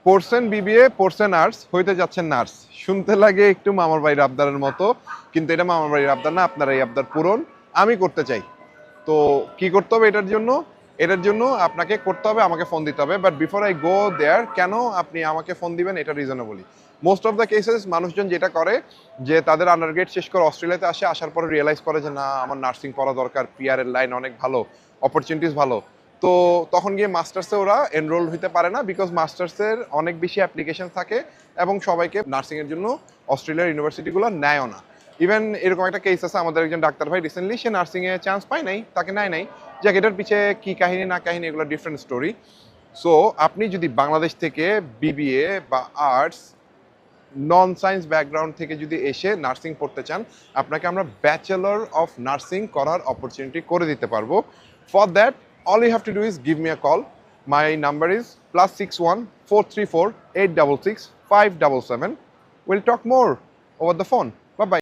পড়ছেন বিবিএ, পড়ছেন আর্টস, হইতে যাচ্ছেন নার্স। শুনতে লাগে একটু মামার বাড়ির আবদারের মতো, কিন্তু এটা মামার বাড়ির আবদার না, আপনার এই আবদার পূরণ আমি করতে চাই। তো কি করতে হবে এটার জন্য? এটার জন্য আপনাকে করতে হবে, আমাকে ফোন দিতে হবে। বাট বিফোর আই গো দেয়ার, কেন আপনি আমাকে ফোন দিবেন এটা reasonably. Most of the cases মানুষজন যেটা করে যে তাদের আন্ডারগ্রেড শেষ করে অস্ট্রেলিয়াতে আসে, আসার পরে রিয়েলাইজ করে যে না, আমার নার্সিং পড়া দরকার, পিআর এর লাইন অনেক ভালো, অপরচুনিটিস ভালো। তো তখন গিয়ে মাস্টার্সে ওরা এনরোল হতে পারে না, বিকজ মাস্টার্সের অনেক বেশি অ্যাপ্লিকেশন থাকে এবং সবাইকে নার্সিংয়ের জন্য অস্ট্রেলিয়ার ইউনিভার্সিটিগুলো নেয়ও না। ইভেন এরকম একটা কেস আছে, আমাদের একজন ডাক্তার ভাই রিসেন্টলি সে নার্সিংয়ে চান্স পায় নাই, তাকে নেয় নাই। যাক, এটার পিছে কি কাহিনী না কাহিনী এগুলো ডিফারেন্ট স্টোরি। সো আপনি যদি বাংলাদেশ থেকে বিবিএ বা আর্টস, নন সায়েন্স ব্যাকগ্রাউন্ড থেকে যদি এসে নার্সিং পড়তে চান, আপনাকে আমরা ব্যাচেলর অফ নার্সিং করার অপরচুনিটি করে দিতে পারবো। For that all you have to do is give me a call. My number is +61 434 866 577. We'll talk more over the phone.